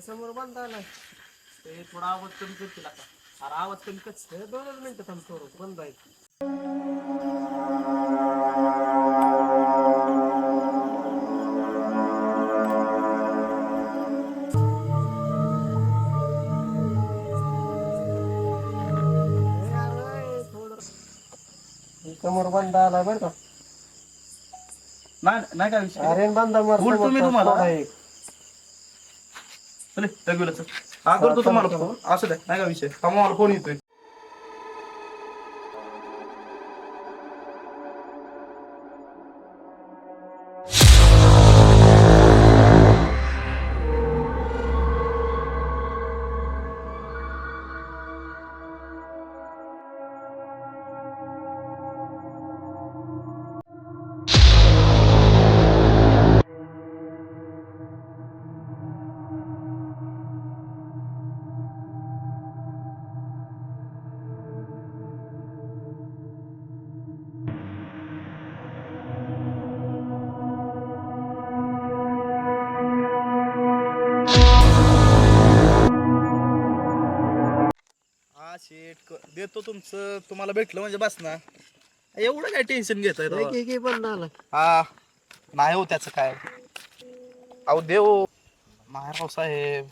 समोर बंद आलाय. ते थोडा आवाज कमी करतील आता. अरे आवाज कमी कर. 2 मिनिटं थांब थोडं बंद आहे. समोर बंद आलाय बरं का. नाही काय विषय. अरे बंद बोलतो मी तुम्हाला. चल रघुवीला चल. हा करतो तुम्हाला फोन. असं द्या नाही का विषय. हा मला फोन येतोय. हा शेट देतो तुमचं. तुम्हाला भेटलं म्हणजे बस ना. एवढं काय टेन्शन घेताय की बंद आलाय. हा नाही हो त्याचं काय. अहो देव महाराव साहेब.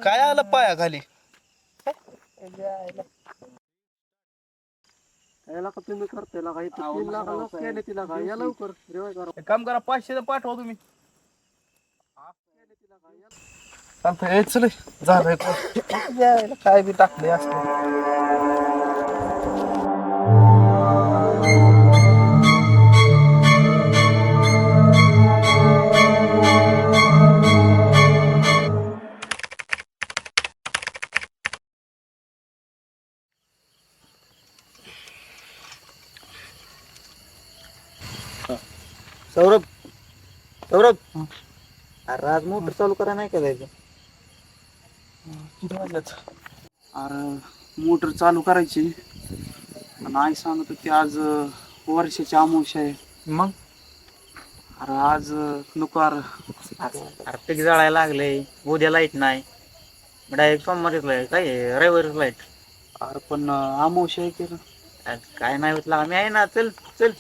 काय आलं पाया खाली. याला का तुम्ही करते का इथे 3 लाख लोक केले तिला का या लवकर एक काम करा 500 पाठवा तुम्ही. चालतंय चल झालंय. काय बी टाकले असते. सौरभ सौरभ अरे आज मोटर चालू करा नाही का जायचं. किती वाजल्यात. अरे मोटर चालू करायची. आणि आई सांगत होती आज वर्षाची अमावस्या आहे. मग अरे आज नको अरे पीक जळायला लागले. उद्या लाईट नाही. डायरेक्ट सोमवारीच लाईट काय रविवारीच लाईट. अरे पण अमावस्या आहे की रे. काय नाही होत आम्ही आहे ना. चल चल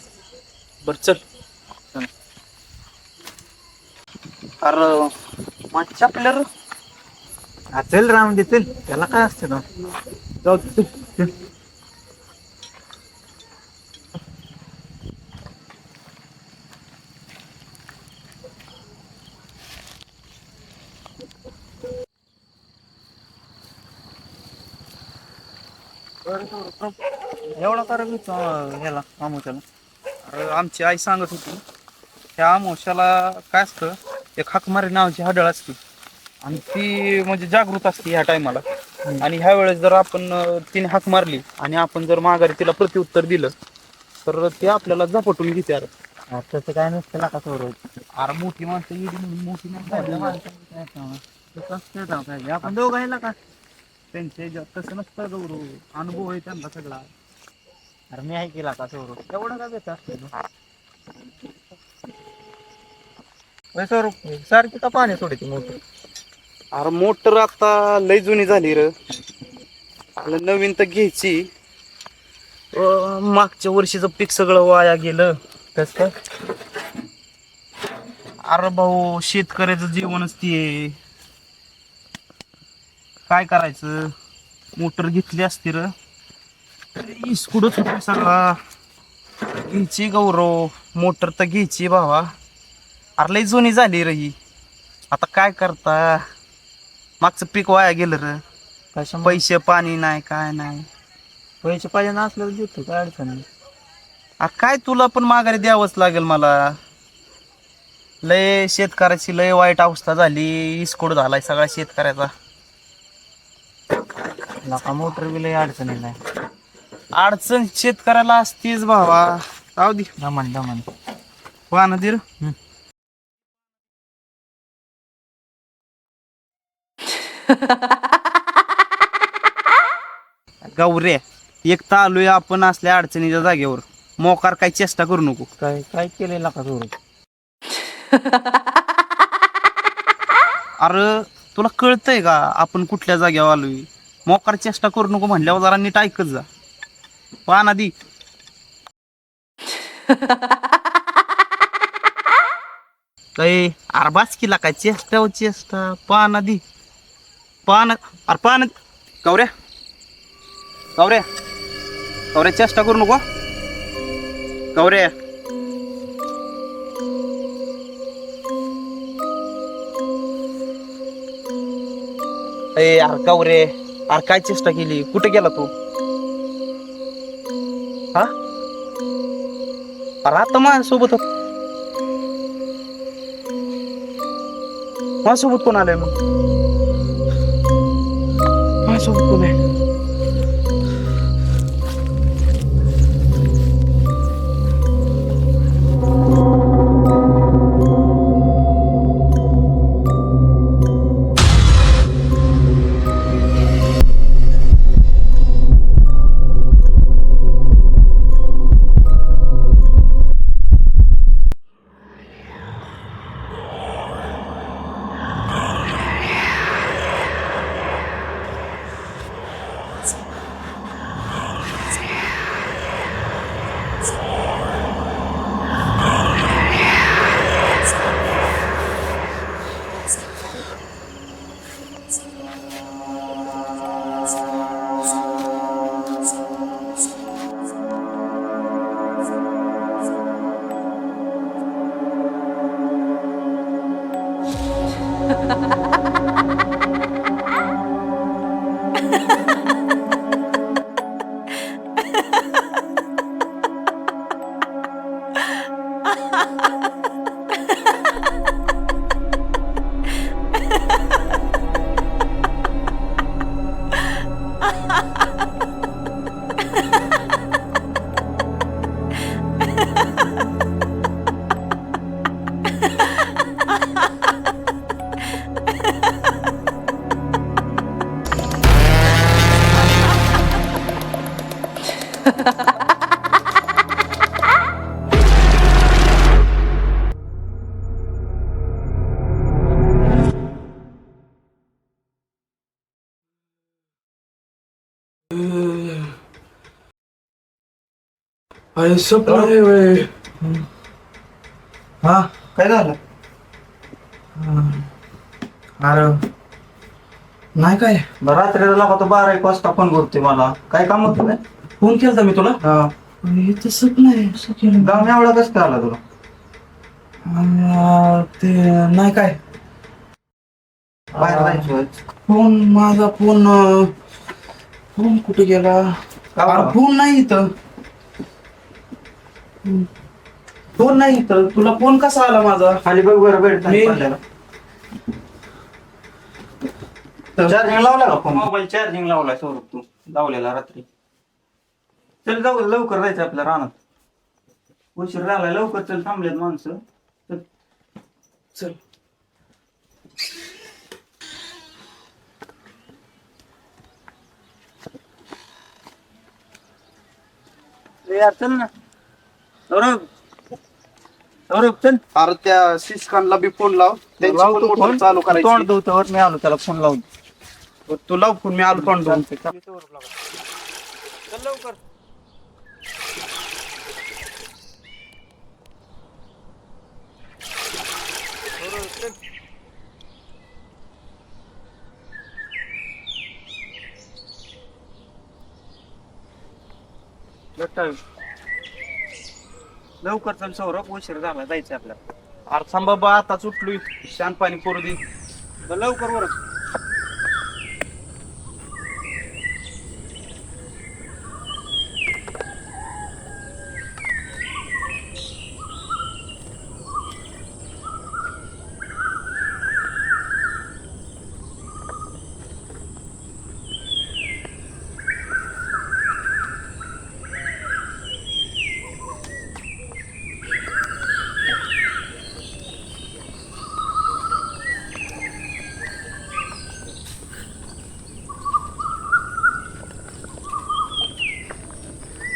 बर चल. अरे माझ्या आपल्या चल राहून दे चल. त्याला काय असतं ना. जाऊ दे, चल, चल. एवढा करा ह्याला अमावस्याला. अरे आमची आई सांगत होती ह्या अमावस्याला काय असतं. एक हाकमारी नावाची हडळ असते. आणि ती म्हणजे जागृत असते ह्या टायमाला. आणि ह्या वेळेस जर आपण तिने हाक मारली आणि आपण जर माघारी तिला प्रत्युत्तर दिलं तर ते आपल्याला झपटून घेते. अरे तसं काय नसतं का सौरभ. अरे मोठी माणसं येडी म्हणून मोठी माणसं आपण दोघं आहे का. त्यांच्या तसं नसतं गौरव. अनुभव आहे त्यांना सगळा. अरे मी आहे केला का सौरभ. एवढं का देत असतं सौरभ. सारखी का पाणी सोडायची मोटर. अरे मोटर आता लय जुनी झाली र. नवीन तर घ्यायची. मागच्या वर्षीचं पीक सगळं वाया गेलं. कसं काय. अरे भाऊ शेतकऱ्याचं जीवनच ते आहे. काय करायचं. मोटर घेतली असती र. इसकुडच होती सगळा. घ्यायची गौरव. मोटर तर घ्यायची भावा. अरे लय जुनी झाली र ही. आता काय करता. मागचं पीक वाया गेलं र. पैसे पाणी नाही काय नाही. पैसे पाहिजे नसल्यावर देतो काय अडचण नाही. अरे काय तुला पण माघारी द्यावंच लागेल मला. लय शेतकऱ्याची लय वाईट अवस्था झाली. इसकोड झालाय सगळा शेतकऱ्याचा. नका मोटर बी लय अडचणी नाही. अडचण शेतकऱ्याला असतीच भावा. राहू दे दमन दमन पाहणं दे रे. गौऱ्या एक तर आलोय आपण असल्या अडचणीच्या जागेवर. मोकार काही चेष्टा करू नको. काय काय केलेला का चोरू? अरे तुला कळतंय का आपण कुठल्या जागेवर आलोय? मोकार चेष्टा करू नको म्हणल्यावर जरा नीट ऐकत जा. पान आधी. काय अरे बास केला काय चेष्टा चेष्टा. पान आधी पान. अरे पान. गौऱ्या गौऱ्या गौऱ्या चेष्टा करू नको. गौऱ्या यार गौरे अरे काय चेष्टा केली? कुठे गेला तू? हा अरे आता माझ्यासोबत माझ्यासोबत कोण आलंय मग? माझ्यासोबत कोण आहे? अरे सपना हा काय झालं? अरे नाही काय रात्रीला लागा तो 12-1 वाजता फोन करतोय मला. काय काम होतं काय? फोन केलता मी तुला. हे तर स्वप्न आहे. असं केलं गाव एवढा कसं काय आला तुला? ते नाही काय बाहेर जायचं. फोन माझा फोन फोन कुठे गेला? अरे फोन नाही इथं. फोन नाही इथं. तुला फोन कसा आला माझा? खाली बघ बरं भेट चार्जिंग लावला का फोन? मोबाईल चार्जिंग लावलाय स्वरूप तू लावलेला रात्री. चल जाऊ लवकर जायचं आपल्या रानात. उशीर झालाय लवकर चल. थांबलेत माणसं. चल यार चल ना सौरभ. सौरभ चल. अरे त्या सिस्कानला बी फोन लाव. त्यांची पण लावतो मोटर फोन. चालू तोंड करायची. धुतवर मी आलो त्याला फोन लावून. तू लाव फोन. मी आलो तोंड धुवून. चल लवकर. लवकर चल सौरभ. उशीर झाला जायचं आपल्याला. अरे थांब बाबा आताच उठलोय. शान पाणी करू दे. लवकर वर.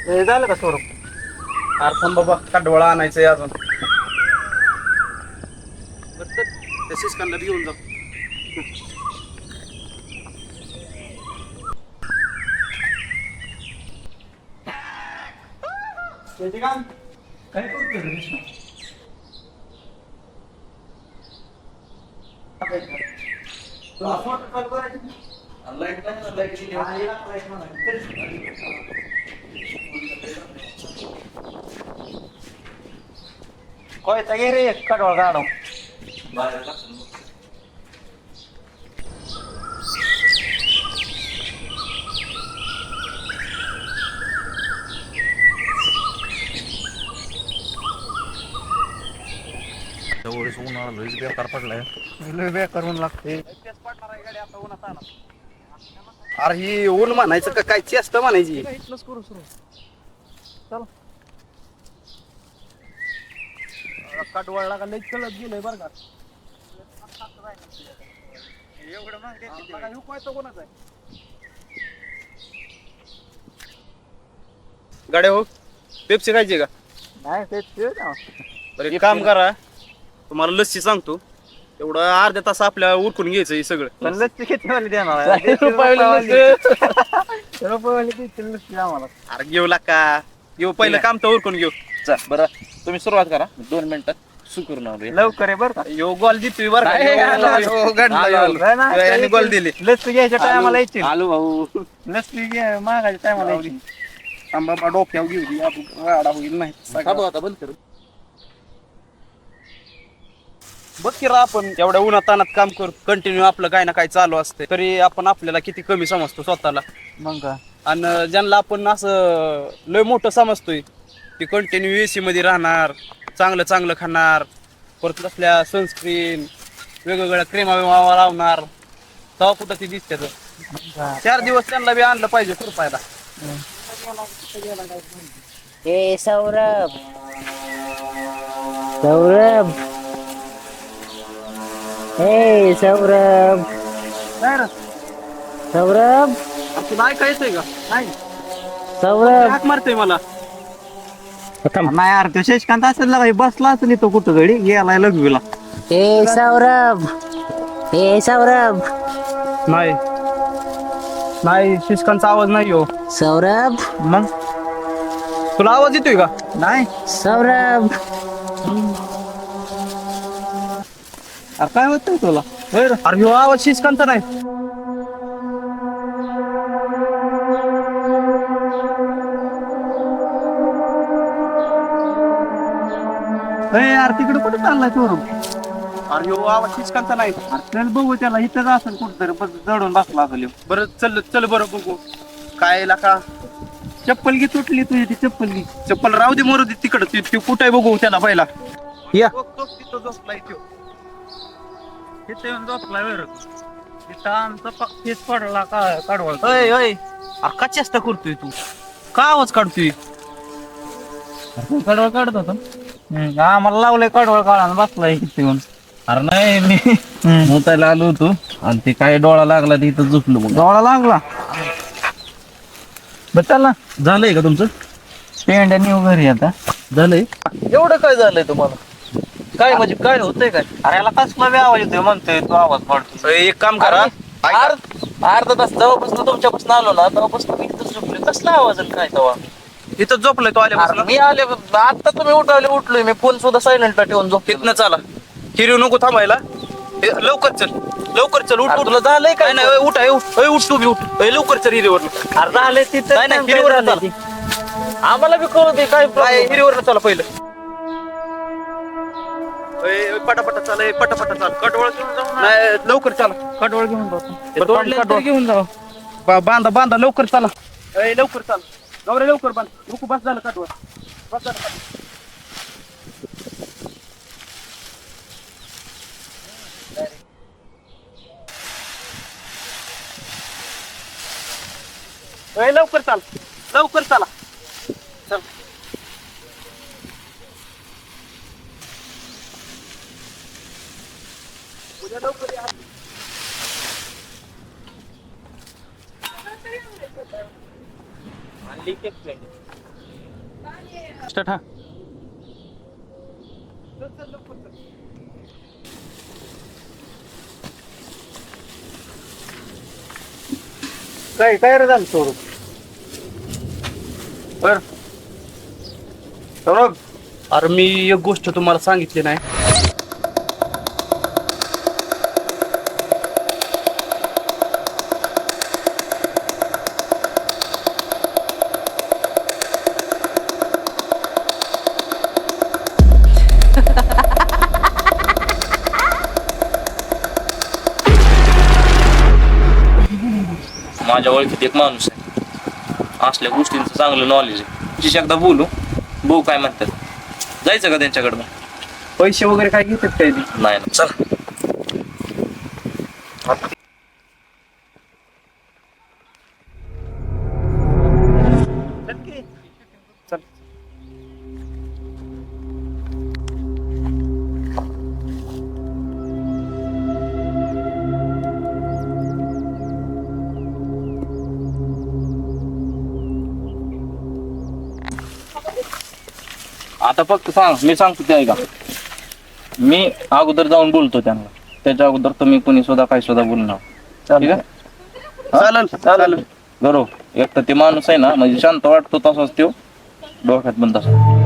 हे झालं का स्वरूप? अरे बाबा काटवळा आणायचंय अजून. बरं चल, त्या शिस्कांना बी घेऊन जाऊ. काय करतोय रे कृष्णा? तुला असं वाटतं चालू करायचं? हा, ये ना, light मला. कोयता घे रे एक कडवळ गाडव. त्यावेळेस उन्हाळा लईच बेकार पडलाय. लय बेकार ऊन लागते. अरे ही ऊन म्हणायचं का काय चेष्ट म्हणायची. इथलंच करू सुरू. चला काटवळला का लई चलत गेलंय बरं का. एवढं महाग देते बघा, ह्यो कोयता कोणाचा आहे? गाड्या हो, पेप्सी खायची का? नाही ते ना. बरं एक काम करा, तुम्हाला लस्सी सांगतो. एवढं अर्ध्या तास आपल्या उरकून घ्यायचं हे सगळं. पण लस्सी किती वाली देणार? रुपयावाली रुपयावाली देतील लस्सी आम्हाला. अरे घेऊ लाका, घेऊ पहिलं काम तर उरकून घेऊ. बरं तुम्ही सुरुवात करा 2 मिनिटात सुकरून आणूया. लवकर आहे बरं का? यो गोल देतोय बरं का. नाही, यो गंडला आलो, यो. आलो. नाही, नाही, यो याने गोल दिली. लस्सी घ्यायच्या टायमाला येतील. आलो भाऊ. लस्सी घ्या मागायच्या टायमाला येतील. आंबा डोक्यावर घेऊ दे, आपण गाडा होईल नाही थांबव आता बंद कर. बघ की रा, आपण एवढ्या उन्हात तानात काम करतो कंटिन्यू, आपलं काही ना काही चालू असते तरी आपण आपल्याला किती कमी समजतो स्वतःला. मग का? आणि ज्यांना आपण असं लय मोठं समजतोय की कंटिन्यू एसी मध्ये राहणार, चांगलं चांगलं खाणार, परत असल्या सनस्क्रीन वेगवेगळ्या क्रीमा विमा लावणार, तेव्हा कुठं ती दिसते. 4 दिवस त्यांना बी आणलं पाहिजे खुरपायला. ए सौरभ सौरभ ए सौरभ सौरभ तुला ऐकायचंय का? नाही सौरभ हाक मारतोय मला. नाही यार तो शशिकांत असेल ना, बसला असेल तो कुठं घडी गेलाय लघवीला. ए सौरभ ए सौरभ नाही नाही, शिस्कांचा आवाज नाही हो. सौरभ मग तुला आवाज येतोय का? नाही. सौरभ अरे काय होतंय तुला? अरे ह्यो आवाज शिस्कांचा नाही. यार तिकडे कुठे चाललाय चोरून? अरे ह्यो आवाज शिस्कांचा नाही. चल बघू त्याला इथंच असेल कुठतरी जडून बसला असेल ह्यो. बरं चल चल बरं बघू काय लाका. चप्पल घे तुटली तुझी ती चप्पल घे. चप्पल राहू दे मरू दे तिकडं. ते कुठं आहे बघू त्याला पहिला. या इथे येऊन झोपलाय बरं. इथं आमचा पक्षीच पडला का काढवळ. अय अय, अरे का चेष्टा करतोय तू? का आवाज काढतोय? कडवळ काढत होता. आम्हाला लावलंय कडवळ काढा बसलाय इथे येऊन. अरे नाही मी मोतायला आलो होतो आणि ते काय डोळा लागला तिथं झोपलो मग. डोळा लागला. बरं चला झालंय का तुमचं? पेंड नेऊ घरी आता. झालंय. एवढं काय झालंय तुम्हाला? काय म्हणजे काय होतंय काय? अरे याला कसला बी आवाज येतोय म्हणतोय तू आवाज पडतो. एक काम करा, अर्धा तास जेव्हापासून तुमच्यापासून आलो ना तेव्हापासून मी इथं झोपलोय. कसला आवाज आणि काय तेव्हा? इथं झोपलाय तो अरे आल्यापासून. मी आले आता तुम्ही उठलोय मी फोन सुद्धा सायलेंटला ठेवून झोप. तिथनं चला, हिरीव नको थांबायला. लवकर चल, लवकर चल. उठ अरे उठ. तुला झालंय काय? नाही नाही, उठ आहे, उठ तू बी उठ. लवकर चल हिरीवर. अरे झाले तिथं. नाही नाही, हिरीवर चला. आम्हाला बी कळू दे काय काय हिरीवर चला पहिलं. पटापटा चाल, पटापटा चाल. कडवळ घेऊन जाऊ ना. नाही लवकर चला. कडवळ घेऊन जाऊ. कडवळ घेऊन जाऊ. बांधा बांधा लवकर चला. लवकर चाल गौरे, लवकर बांध. नको बस झालं काटवळ. बस झालं काटवळ. लवकर चाल, लवकर चला. चल. उद्या लवकर या. स्टार्ट हा. काय रे झालं सौरभ? बर सौरभ, अरे मी एक गोष्ट तुम्हाला सांगितली नाही. माझ्या ओळखीत एक माणूस आहे, असल्या गोष्टींचं चांगलं नॉलेज आहे. तिची एकदा बोलू, भाऊ काय म्हणतात. जायचं का त्यांच्याकडं? पैसे वगैरे काय घेतात काय ते? नाही ना, चल. चल. आता फक्त सांग, मी सांगतो ते ऐका. मी अगोदर जाऊन बोलतो त्यांना, त्याच्या अगोदर तुम्ही कोणी सुद्धा काही सुद्धा बोलणार. ठीक आहे? चालेल चालेल. बरोबर. एक तर ते माणूस आहे ना, म्हणजे शांत वाटतो तसाच तो डोक्यात पण तसा.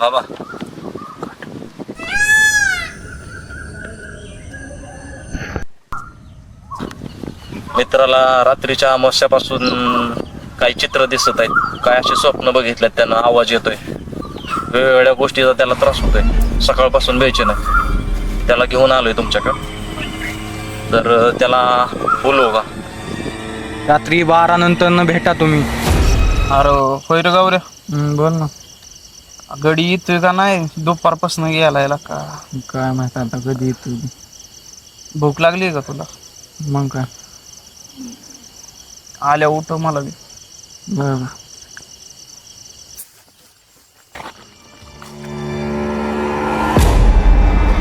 बाबा, मित्राला रात्रीच्या अमावस्यापासून काही चित्र दिसत आहेत, काय असे स्वप्न बघितलेत त्यानं, आवाज येतोय, वेगवेगळ्या गोष्टीचा त्याला त्रास होतोय, सकाळपासून द्यायचे नाही. त्याला घेऊन आलोय तुमच्याकडं, तर त्याला बोलवू का? रात्री 12 नंतर भेटा तुम्ही. अरे होय रे गावरे, बोल ना. गडी येतोय का नाही दुपारपासून गेलायला का? काय माहित आता कधी येतो. भूक लागली का तुला? मग काय आल्या उठव मला बी. बरं.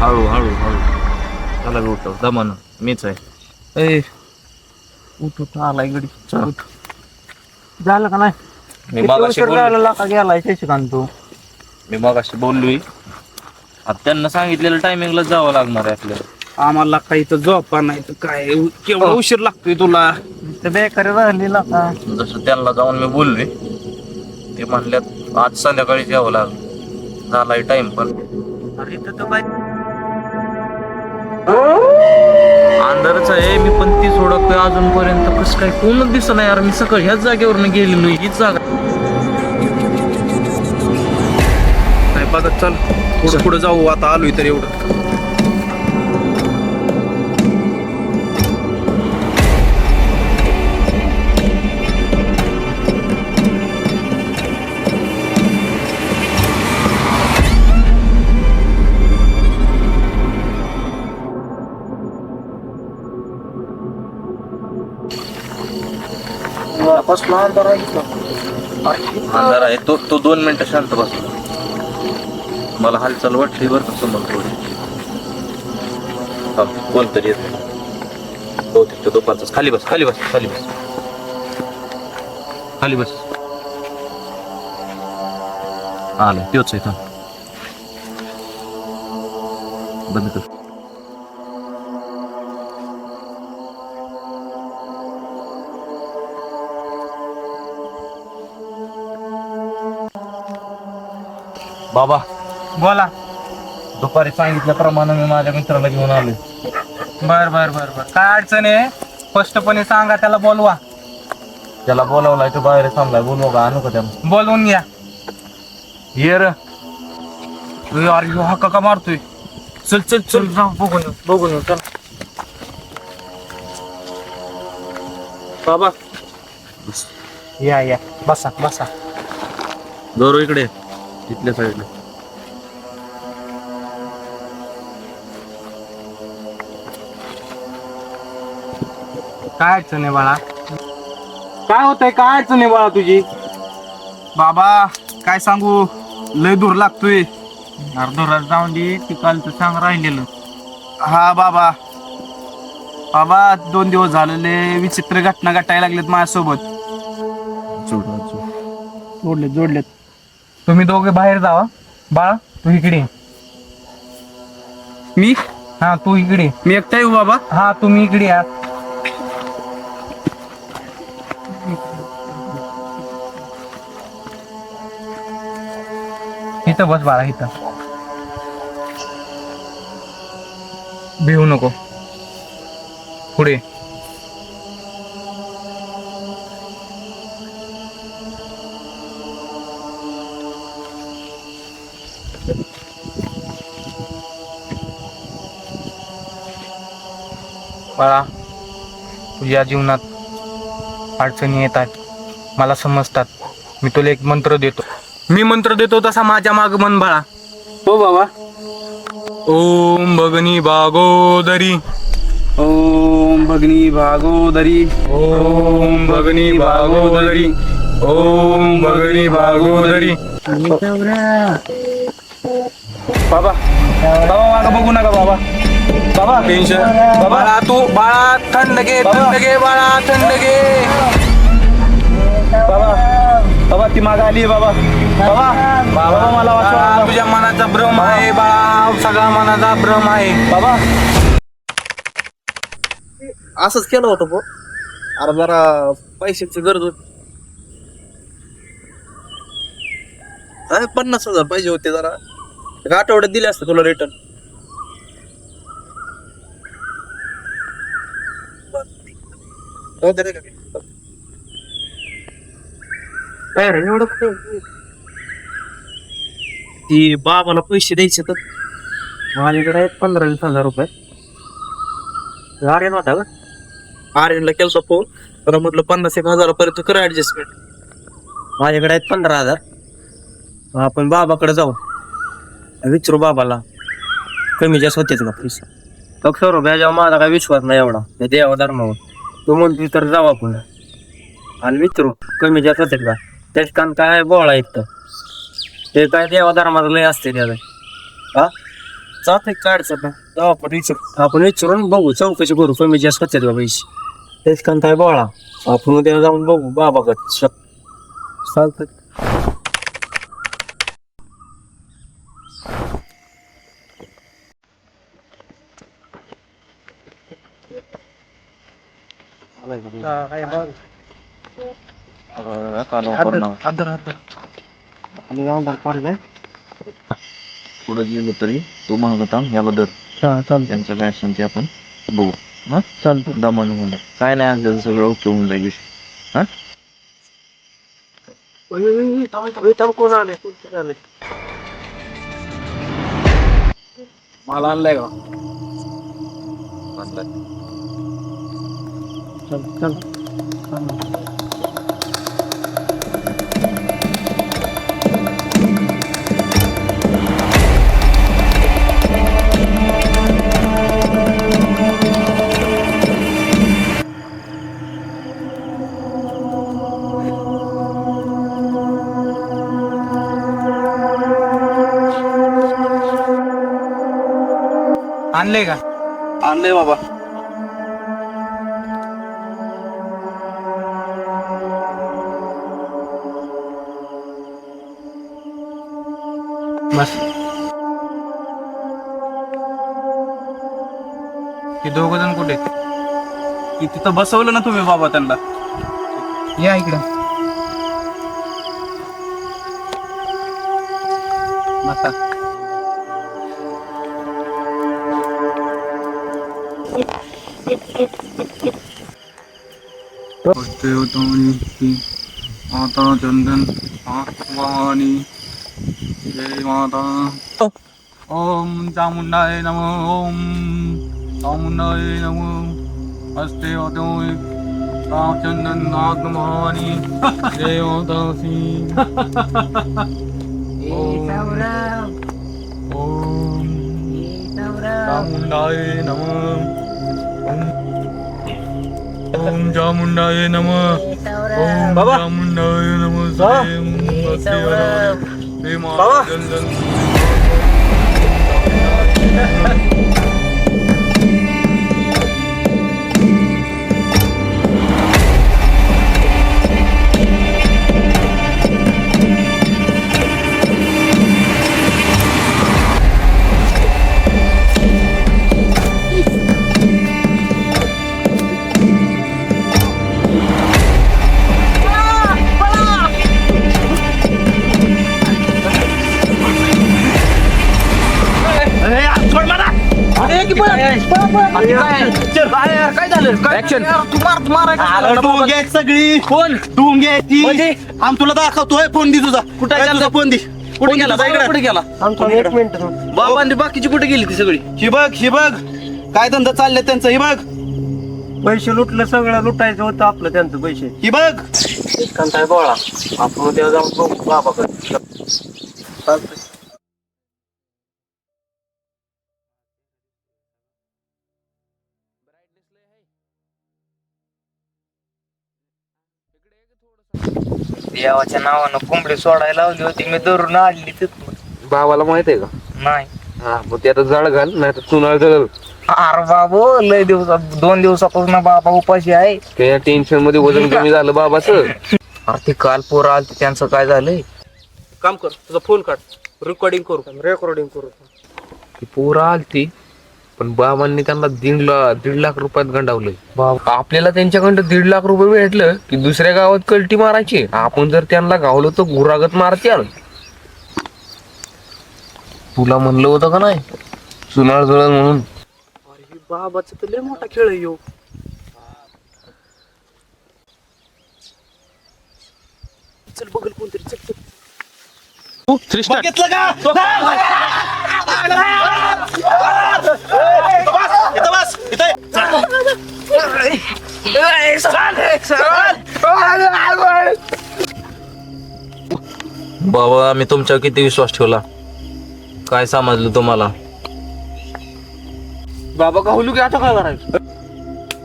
हळू हळू हळू त्याला उठव, दमन मीच आहे. ए उठ आलाय गडी. चल उठ. झालं का नाही? मी मागाशी गेलाय शशिकांत तू. बोललोय. आता त्यांना सांगितलेलं टायमिंगला जावं लागणार आहे आपल्याला. आम्हाला काही तर झोपा नाही तर काय केवढा उशीर लागतोय तुला. ते बेकारी राहिलेला का? जसं त्यांना जाऊन मी बोललोय, ते म्हणल्यात आज संध्याकाळी यावं लागलं. झालाय टाइम पण. अरे तर काय अंधारच आहे, मी पण ती सोडतोय अजूनपर्यंत. कसं काय कोणच दिसत नाही यार. मी सकाळी ह्याच जागेवर गेलेलो, हीच जागा. नाही बघत. चल पुढे पुढे जाऊ आता. आलोय तर एवढं. कसला अंधार आहे इथं. अंधार आहे. तो 2 मिनिटं शांत बस. मला हालचाल वाटली बरं का समोर थोडी. कोणतरी येत बहुतेक तो दुपारचाच. खाली बस. खाली बस. आलं त्योच इथं. बंद कर. बाबा बोला. दुपारी सांगितल्याप्रमाणे मी माझ्या मित्राला घेऊन आलोय. बर काय अडचण आहे स्पष्टपणे सांगा, त्याला बोलवा. त्याला बोलावलाय तो बाहेर थांबलाय. बोलू का आणू का त्याला? बोलवून घ्या. ये रे. यार ह्यो हा का मारतोय. चल जाऊ बघून येऊ चल. बाबा या बसा. दोरो इकडे तिथल्या साईडला. काय अडचण आहे बाळा? काय होतंय? काय अडचण आहे बाळा तुझी? बाबा काय सांगू, लय दूर लागतोय. दूरात जाऊन दे, तिकालचं सांग राहिलेलं. हा बाबा 2 दिवस झालेले विचित्र घटना घटायला लागलेत माझ्यासोबत. जोडलेत. तुम्ही दोघे बाहेर जावा. बाळा तू इकडे ये. मी? हा तू इकडे. मी एकटा येऊ बाबा? हा तुम्ही इकडे या. इथं बस बाळा, इथं. भिवू नको. पुढे बाळा, तुझ्या जीवनात अडचणी येतात, मला समजतात. मी तुला एक मंत्र देतो. मी मंत्र देतो तसा माझ्या माग मन बाळा. हो बाबा. ओम भगनी भागोदरी. ओम भगनी भागोदरी. ओम भगनी भागोदरी. ओम भगनी भागोदरी. बाबा मागं बघू नका बाबा. बाबा टेन्शन. बाळा तू बाळा थंड घे बाळा थंड घे. बाबा ती माग आली बाबा. बाबा मला वाटतं तुझ्या मनाचा भ्रम आहे बाळा. सगळा मनाचा भ्रम आहे बाबा. असंच केलं होतं भाऊ. अरे जरा पैशाची गरज होती. 50,000 पाहिजे होते. जरा एक आठवड्यात दिले असते तुला रिटर्न. एवढं ती बाबाला पैसे द्यायचे तर माझ्याकडे आहेत 15,000-20,000 रुपये. आर्यन होता का? आर्यनला केलता फोन, तर म्हटलं 50,000 पर्यंत कर ऍडजस्टमेंट. माझ्याकडे आहेत 15,000. आपण बाबाकडे जाऊ, विचारू बाबाला कमी जास्त होतेच का पैसे. बघ रुपया जेव्हा माझा काय विश्वास नाही एवढा देवा धर्मावर. तू म्हणतो तर जाऊ आपण आणि विचारू कमी जास्त होते का. त्याच कान काय बोळा एक तर ते काय देवा धर्माचं लय असते त्याला. हा चालतंय काय अडचण नाही. जाऊ आपण विचारून बघू, चौकशी करू कमी जास्त होते का पैसे. तेच कान काय बोळा आपण उद्या जाऊन बघू बाबाकडे. चालतंय. पुढे गेलो तरी तू मागं थांब. याबद्दल त्यांचं काय असेल ते आपण बघू. हा चालतं. दमन होऊन काय नाही, आमचं सगळं ओके होऊन जाईल. हा कोण आले? मला आणलाय का? चल आणलंय का? आणलंय बाबा. बस. हे दोघ जण कुठे आहेत? की तिथं बसवलं ना तुम्ही बाबा त्यांना. या इकडं. बसा. माता चंदन आत्मानी जय माता. ओम चामुंडाय नमः. ओम चामुंडाय नमः. हस्ते अतोय चंदन नागमहानी जय माता सी. सौरभ ओम चामुंडाय नमः. ओम चामुंडाय नमः. ओम बाबा. चामुंडाय नमः. सौरभ जय माता चंदन. काय झालं? ऍक्शन. डोंग घ्यायची सगळी. कोण डोंग घ्यायची? आम तुला दाखवतोय. फोन दे तुझा. कुठे तुझा फोन दे. कुठे गेला? कुठे गेला? एक मिनिट. बाबा आणि बाकीची कुठे गेली ती सगळी? ही बघ काय धंदा चालले त्यांचं. ही बघ. पैसे लुटलं, सगळं लुटायचं होतं आपलं त्यांचं पैसे. ही बघ. काय बोळा आपण उद्या जाऊन बघू बाबाकडे. देवाच्या नावानं कोंबडी सोडायला लावली होती, मी धरून आणली तिथून. भावाला माहित आहे का? नाही. हा मग ते आता जाळ घाल, नाही तर चुनाळ जळल. अरे बाबू, लय दिवसात 2 दिवसापासून बाबा उपाशी आहे. त्या टेन्शन मध्ये वजन कमी झालं बाबाचं. अरे ते काल पोरं आलते, त्यांचं काय झालंय? काम कर, तुझा फोन काढ, रेकॉर्डिंग करू. ती पोरं आलती, पण बाबांनी त्यांना 1.5 लाख रुपयात गंडावलंय. आपल्याला त्यांच्याकडं 1.5 लाख रुपये भेटलं की दुसऱ्या गावात कल्टी मारायची. आपण जर त्यांना गावलो तर गुरागत मारत्याल. तुला म्हणलं होतं का नाही चुनाळ जळल म्हणून? बाबाचा तर लय मोठा खेळ आहे ह्यो. चल बघल कोणतरी. चल बघितलं का? इथं बस. बाबा मी तुमच्यावर किती विश्वास ठेवला, काय समजलं तुम्हाला? बाबा गावलू की आता काय करायचं?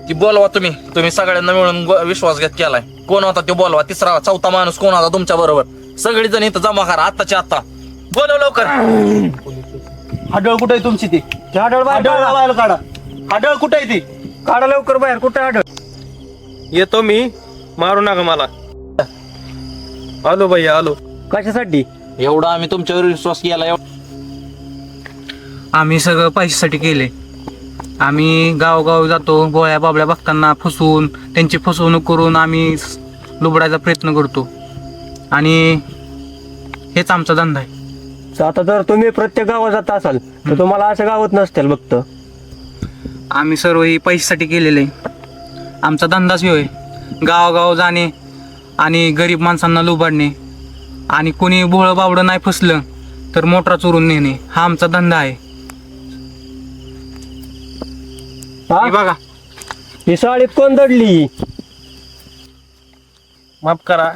ती बोलवा तुम्ही सगळ्यांना मिळून विश्वासघात केलाय. कोण होता ते बोलवा. 3रा 4था माणूस कोण होता तुमच्या बरोबर? सगळी जण इथं जमा करा आत्ताच्या आत्ता. बोलव लवकर. हाडळ कुठे आहे तुमची ती? हाडळ बाहेर काढा. हाडळ कुठे आहे ती? काढा लवकर बाहेर. कुठं हाडळ? येतो मी, मारू नका मला. आलो भैया आलो. कशासाठी? एवढा आम्ही तुमच्यावर विश्वास केला. आम्ही सगळं पैशासाठी केले. आम्ही गावोगाव जातो, बोळ्या बाबड्या बघताना फसवून, त्यांची फसवणूक करून आम्ही लुबडायचा प्रयत्न करतो. आणि हेच आमचा धंदा आहे. आता जर तुम्ही प्रत्येक गावात जात असाल तर तुम्हाला असं गावात नसतील बघत. आम्ही सर्व ही पैशासाठी केलेलं आहे. आमचा धंदाच ह्यो आहे. गावागाव जाणे आणि गरीब माणसांना लुबाडणे, आणि कोणी भोळं बावडं नाही फसलं तर मोटरा चोरून नेणे, हा आमचा धंदा आहे. हे बघा, ही साडीत कोण दडली? माफ करा,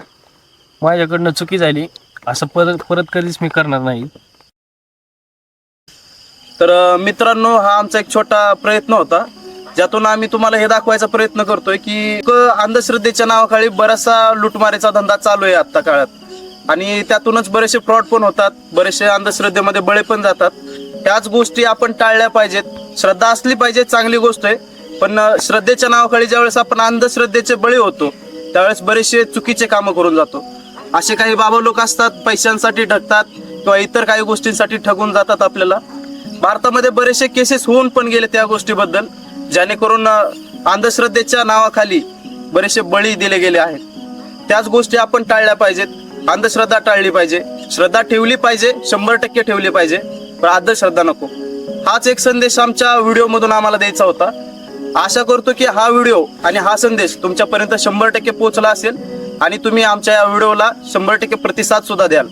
माझ्याकडनं चुकी झाली. असं परत कधीच मी करणार नाही. तर मित्रांनो, हा आमचा एक छोटा प्रयत्न होता, ज्यातून आम्ही तुम्हाला हे दाखवायचा प्रयत्न करतोय की अंधश्रद्धेच्या नावाखाली बराचसा लुटमारीचा धंदा चालू आहे आता काळात. आणि त्यातूनच बरेचसे फ्रॉड पण होतात, बरेचसे अंधश्रद्धेमध्ये बळी पण जातात. ह्याच गोष्टी आपण टाळल्या पाहिजेत. श्रद्धा असली पाहिजे, चांगली गोष्ट आहे, पण श्रद्धेच्या नावाखाली ज्यावेळेस आपण अंधश्रद्धेचे बळी होतो त्यावेळेस बरेचसे चुकीचे कामं करून जातो. असे काही बाबा लोक असतात, पैशांसाठी ठगतात किंवा इतर काही गोष्टींसाठी ठगून जातात. आपल्याला भारतामध्ये बरेचसे केसेस होऊन पण गेले त्या गोष्टीबद्दल, जेणेकरून अंधश्रद्धेच्या नावाखाली बरेचसे बळी दिले गेले आहेत. त्याच गोष्टी आपण टाळल्या पाहिजेत. अंधश्रद्धा टाळली पाहिजे, श्रद्धा ठेवली पाहिजे, 100% ठेवली पाहिजे, पण अंधश्रद्धा नको. हाच एक संदेश आमच्या व्हिडिओमधून आम्हाला द्यायचा होता. आशा करतो की हा व्हिडिओ आणि हा संदेश तुमच्यापर्यंत 100% पोहोचला असेल आणि तुम्ही आमच्या या व्हिडिओला 100% प्रतिसाद सुद्धा द्याल.